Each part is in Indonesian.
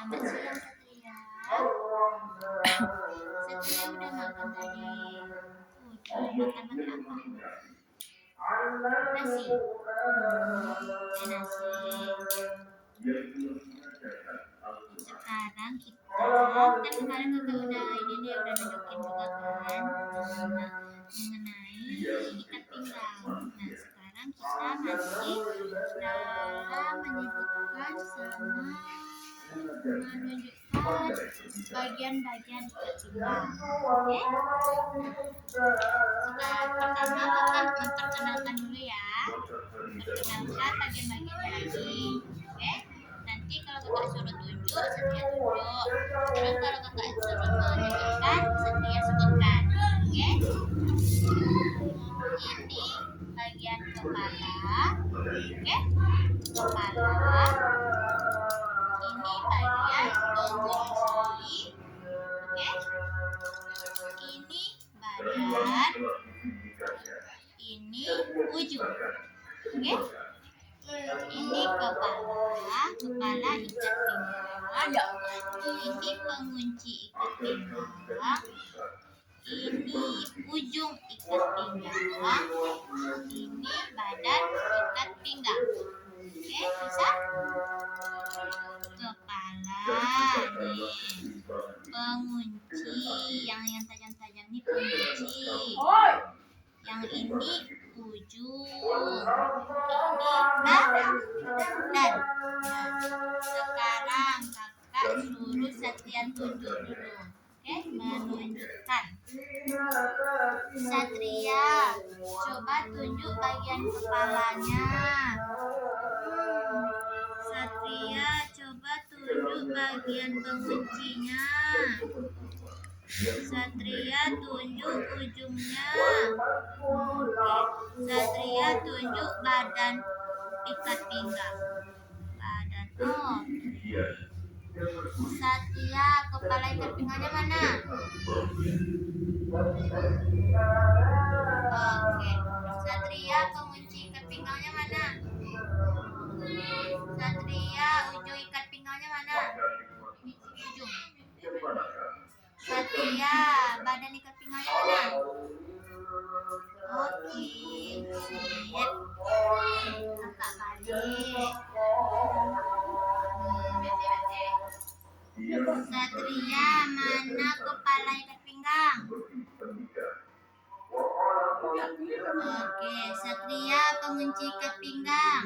Selamat siang Satria. Satria udah makan tadi. Udah makan pakai apa? Nasi. Nasi. Sekarang kita kan kemarin kakak udah nunjukin juga kan mengenai ikat pinggang. Nah sekarang kita masih dalam menyebutkan sama menunjukkan bagian-bagian ikat pinggang. Oke? Pertama kakak memperkenalkan dulu ya. Perkenalkan bagian-bagiannya lagi. Oke? Nanti kalau kakak suruh tunjuk, Satria tunjuk. Terus kalau kakak suruh menunjukkan, Satria sebutkan. Oke? Ini bagian kepala. Oke? Kepala. Ini bagian pengunci. Oke? Ini badan. Ini ujung. Oke? Ini kepala ikat pinggang. Ini pengunci ikat pinggang. Ini ujung ikat pinggang. Ini badan ikat pinggang. Oke, bisa? Kepala nih. Pengunci yang tajam-tajam nih pengunci. Yang ini ujung. Ini badan. Sekarang kakak suruh Satria tunjuk dulu. Oke, menunjukkan. Satria, coba tunjuk bagian kepalanya. Satria, coba tunjuk bagian penguncinya. Satria, tunjuk ujungnya. Oke, Satria tunjuk badan ikat pinggang. Badan. Satria, kepala ikat pinggangnya mana? Oke. Satria, pengunci ikat pinggangnya mana? Satria, ujung ikat pinggangnya mana? Ujung. Satria, badan ikat pinggangnya mana? Oke, sip. Kakak balik. Satria, mana kepala ikat pinggang? Oke, Satria, pengunci ikat pinggang.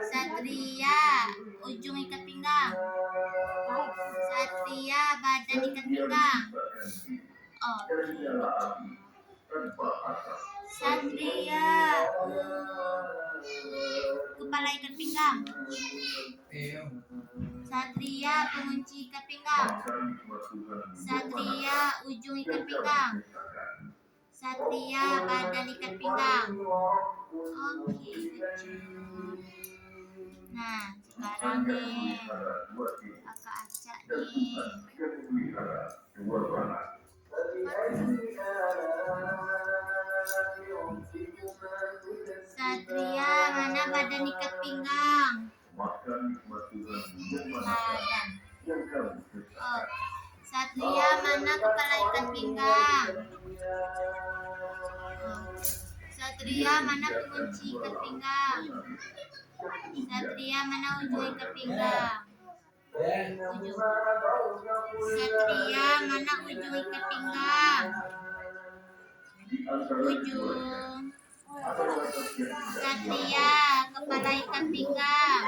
Satria, ujung ikat pinggang. Satria, badan ikat pinggang. Oke. Satria, kepala ikat pinggang. Satria, pengunci ikat pinggang. Satria, ujung ikat pinggang. Satria, badan ikat pinggang. Oke, nah sekarang nih kakak acak nih. Satria, mana badan ikat pinggang? Badan. Oh. Satria, mana kepala ikat pinggang? Satria, mana pengunci ikat pinggang? Satria, mana ujung ikat pinggang? Ujung. Satria, mana ujung ikat pinggang? Ujung. Satria, kepala ikat pinggang.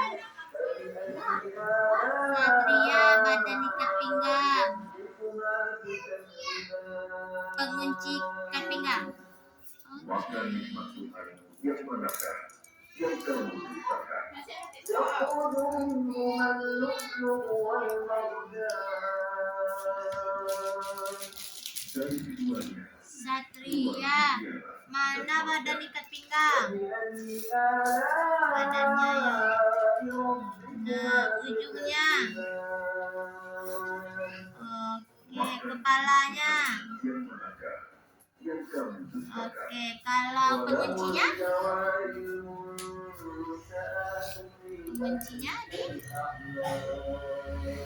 Satria, badan ikat pinggang. Pengunci ikat pinggang. Satria, mana badan ikat pinggang? Badannya ya. Nah, ujungnya. Oke, kepalanya. Oke, kalau penguncinya? Penguncinya di.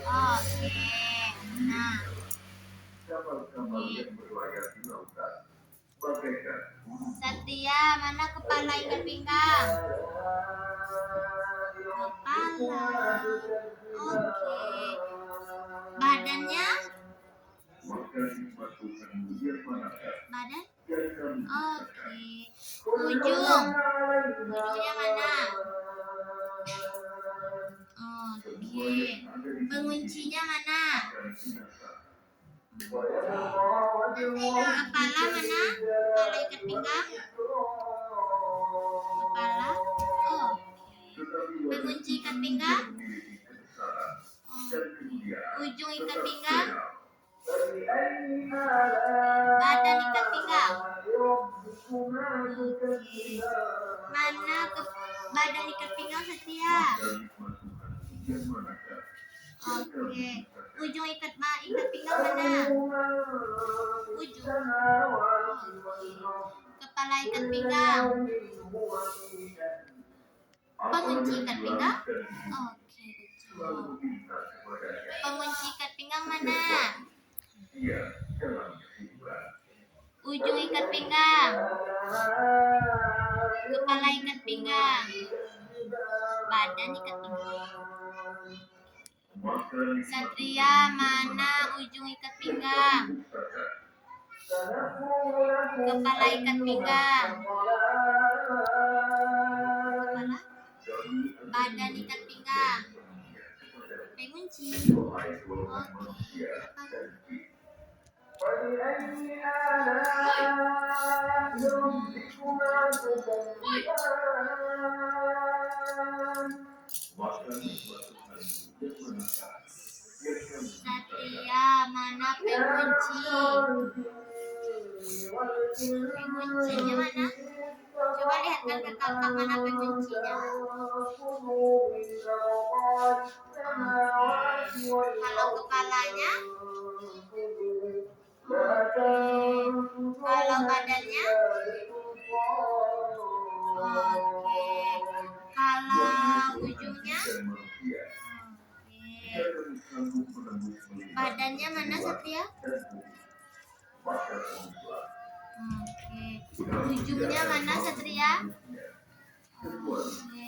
Oke. Nah, ini. Satria, mana kepala ikat pinggang? Kepala. Oke. Badannya? Badan? Oke. Ujung. Ujungnya mana? Oke. Penguncinya mana? Kepala mana? Kepala ikat pinggang? Kepala? Pengunci ikat pinggang? Ujung ikat pinggang? Badan ikat pinggang? Mana badan ikat pinggang Satria? Oke. Ujung ikat pinggang mana? Ujung. Kepala ikat pinggang? Pengunci ikat pinggang? Oke. Pengunci ikat pinggang mana? Ujung ikat pinggang? Kepala ikat pinggang? Badan ikat pinggang? Satria, mana ujung ikat pinggang? Kepala ikat pinggang? Kepala? Badan ikat pinggang? Pengunci? Oke. Satria, mana pengunci? Penguncinya mana? Coba lihatkan ke kakak mana penguncinya. Kalau kepalanya? Kalau badannya? Oke. Kalau ujungnya? Badannya mana Satria? Oke. Ujungnya mana Satria? Oke.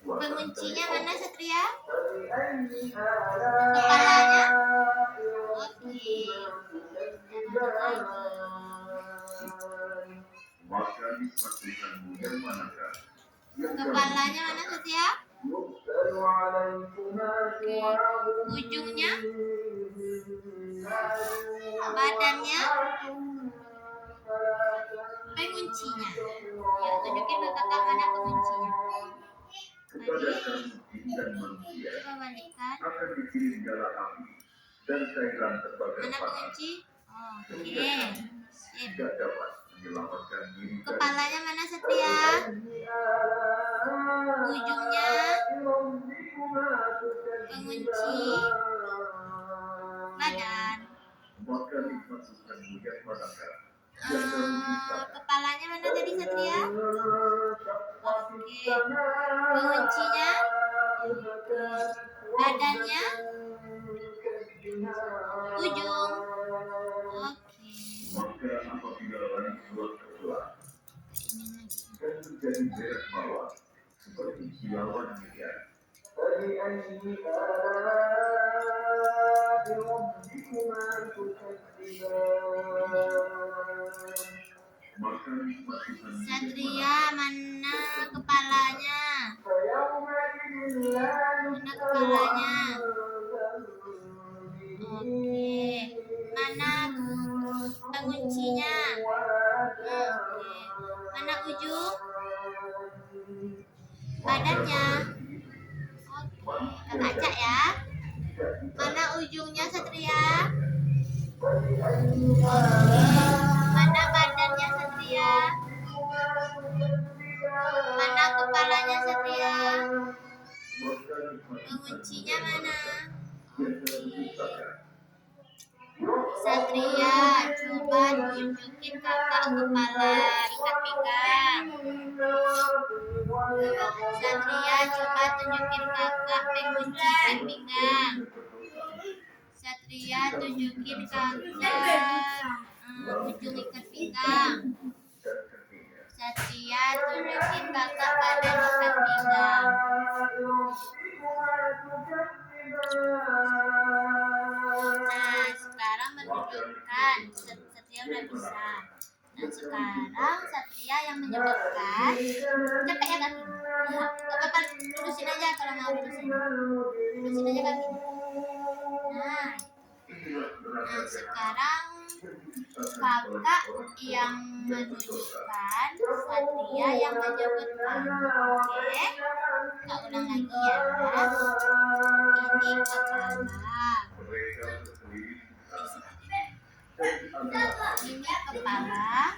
Penguncinya mana Satria? Kepalanya? Oke. Kepalanya mana Satria? Oke. Ujungnya? Badannya? Penguncinya? Ya, tunjukin ke kakak mana penguncinya. Coba balikkan. Mana pengunci? Oke. Sip. Kepalanya mana Satria? Ujungnya? Pengunci? Badan? Kepalanya mana tadi Satria? Oke. Penguncinya? Badannya? Ujung? Oke. Satria, mana kepalanya? Mana kepalanya? Oke. Mana penguncinya? Oke. Mana ujung? Badannya? Oke. Kakak cak ya. Mana ujungnya Satria? Oke. Mana badannya Satria? Mana kepalanya Satria? Penguncinya mana? Satria, coba tunjukin kakak kepala ikat pinggang. Satria, coba tunjukin kakak pengunci ikat pinggang. Satria, tunjukin kakak ujung ikat pinggang. Satria, tunjukin kakak badan ikat pinggang. Nah, sekarang menunjukkan Satria udah bisa. Nah, sekarang Satria yang menyebutkan. Capek ya kaki? Gak apa-apa, lurusin aja kalau mau lurusin. Lurusin aja kaki. Nah, sekarang kakak yang menunjukkan, Satria yang menyebutkan. Oke, kak ulang lagi ya. Ini kepala. Ini kepala.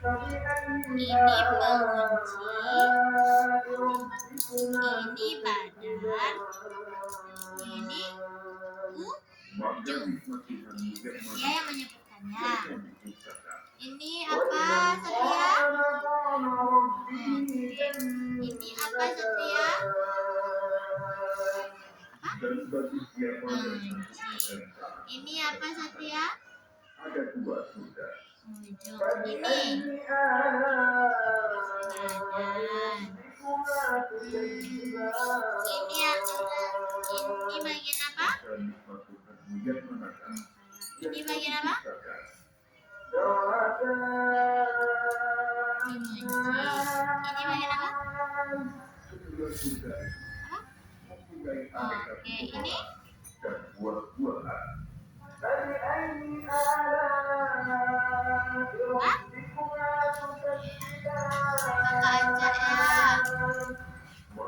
Ini pengunci. Ini badan. Ini ujung. Dia yang menyebutkannya. Ini apa, Satria? Ini apa, Satria? Apa? Ini apa, Satria? Ujung. Ini badan. Ini bagian apa? Ini bagian apa? Pengunci. Ini bagian apa? Apa? Oke, ini? Hah? Kakak ajak ya.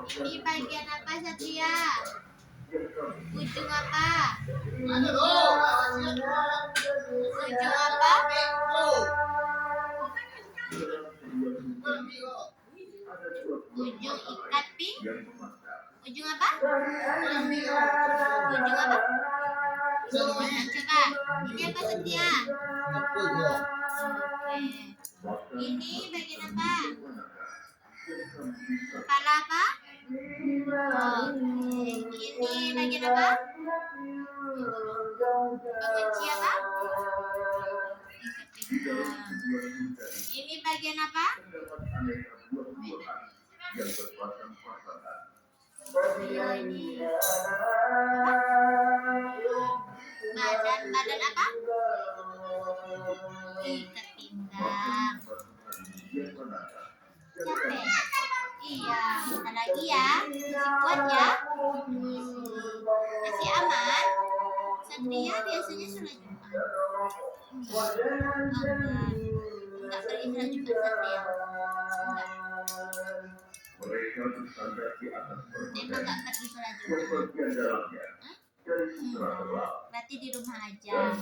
Ini bagian apa, Satria? Ujung apa? Ujung apa? Ujung ikat pinggang. Ujung apa? Ujung apa? Coba. Ini apa, Satria? Oke. Ini bagian apa? Kepala apa? Oke. Ini bagian apa? Pengunci apa? Ikat pinggang. Ini bagian apa? Ini badan apa? Ikat pinggang. Capek? Iya, bentar lagi ya. Masih kuat ya? Masih aman? Satria biasanya sholat Jumat. Enggak pergi sholat Jumat, Satria. Enggak. Emang enggak pergi sholat Jumat? Berarti di rumah aja.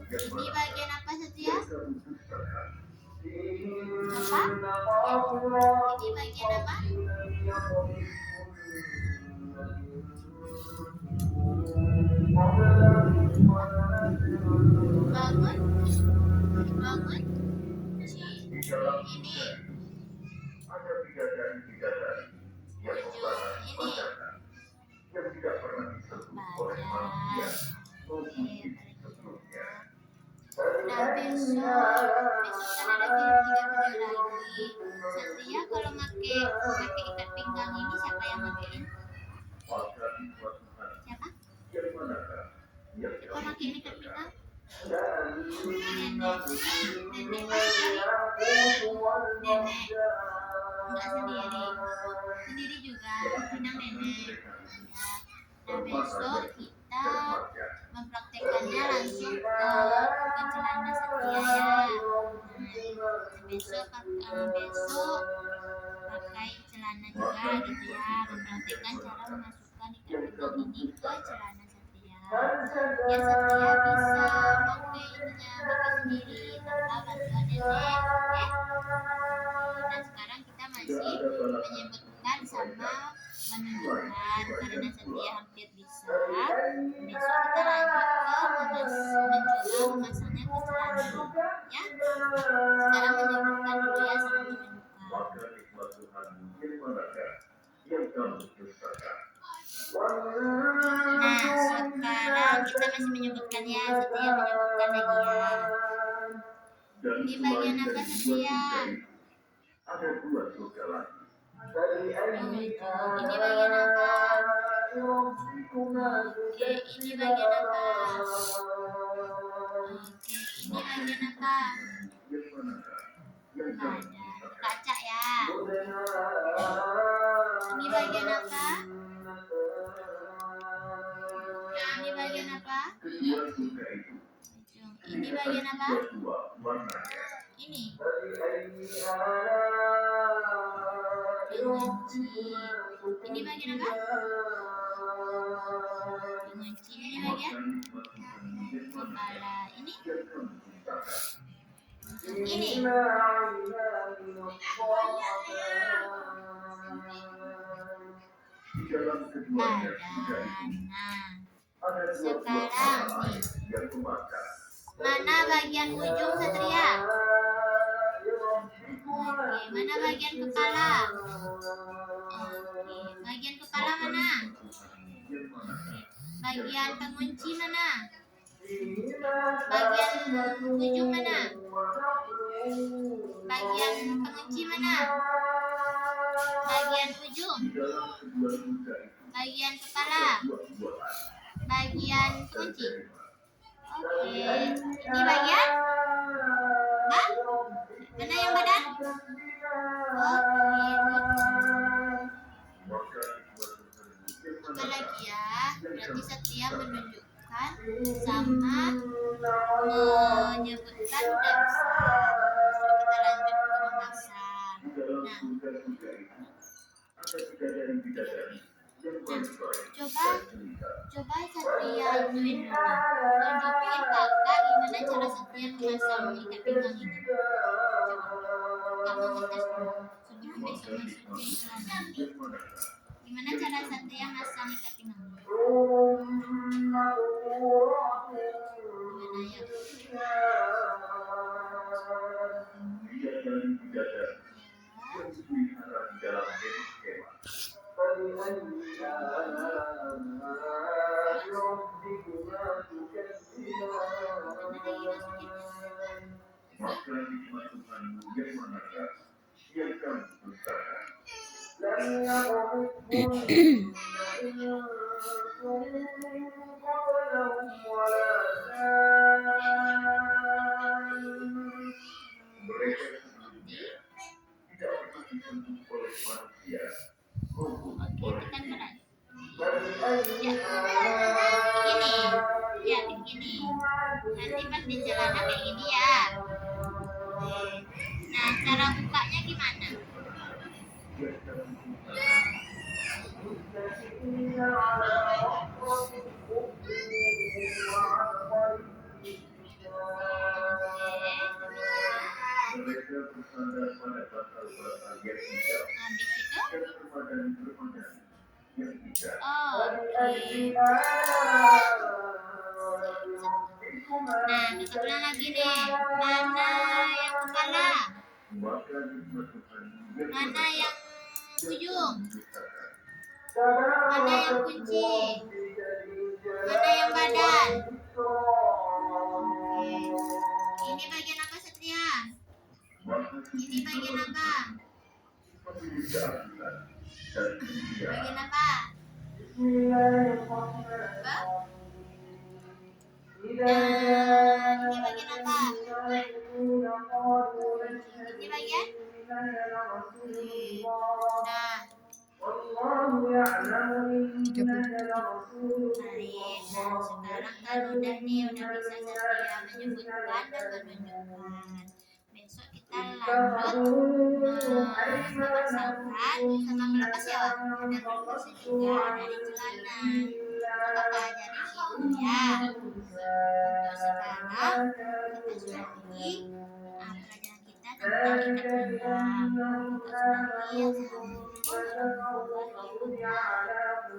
Ini bagian apa, Satria? Apa? Ini bagian apa? Bangun. Ini. Nah, besok kan ada video lagi. Satria kalau pakai ikat pinggang ini siapa yang pakein? Siapa? Siapa pakai ikat pinggang? Nenek enggak sendiri juga pinang nenek. Nah, besok kita mempraktekannya langsung ke celana Satria ya. Besok pakai celana juga gitu ya, mempraktekkan cara memasukkan ikat pinggang ini ke celana Satria. Ya, Satria bisa pakai sendiri tanpa bantuan nenek. Nah, sekarang kita masih menyebutkan sama menunjukkan. Karena Satria hampir bisa, besok kita lanjut ke mencoba memasangnya ke celana ya. Sekarang menyebutkan dulu ya sama menunjukkan. Nah, sekarang kita masih menyebutkan ya, Satria menyebutkan lagi ya. Ini bagian apa, Satria? Ada dua surga lagi. Ini bagian apa? Oke, ini bagian apa? Oke, ini bagian apa? Badan. Kaca ya. Ini bagian apa? Ini bagian apa? Ini bagian apa? Ini. Pengunci. Ini bagian apa? Pengunci. Ini bagian kepala. Ini. Ini. Badan. Nah, sekarang nih. Mana bagian ujung, Satria? Oke, mana bagian kepala? Oke, bagian kepala mana? Bagian pengunci mana? Bagian ujung mana? Bagian pengunci mana? Bagian ujung? Bagian kepala? Bagian pengunci? Oke, ini bagian? Mana yang badan? Oke, apa lagi ya? Berarti Satria menunjukkan sama menyebutkan udah bisa. Kita lanjut ke memasang. Nah, coba Satria ituin dulu. Tunjukin kakak gimana cara Satria memasang ikat pinggang ini. Kamu ngetes dulu. Sebelum besok masuk ke iklan nanti. Gimana cara Satria masang ikat pinggang ini? Gimana ya? Oke, tekan keras. Ya, begini. Ya, begini. Nanti pas di celana kayak gini ya. Nah, cara bukanya gimana? Nah, kita ulang lagi nih. Mana yang kepala? Mana yang ujung? Mana yang kunci? Mana yang badan? Oke. Ini bagian apa, Satria? Ini bagian apa? Bagian apa? Apa? Ini bagian apa? Ini bagian? Nah. Baik, nah sekarang kan udah nih, udah bisa Satria menyebutkan dan menunjukkan. Besok kita lanjut memasangkan sama melepas ya, ada melepasnya juga dari celana. Kakak ajarin itu ya. Untuk sekarang kita sudahi pelajaran kita tentang ikat pinggang. Kita sudahi. Assalamualaikum warahmatullahi wabarakatuh.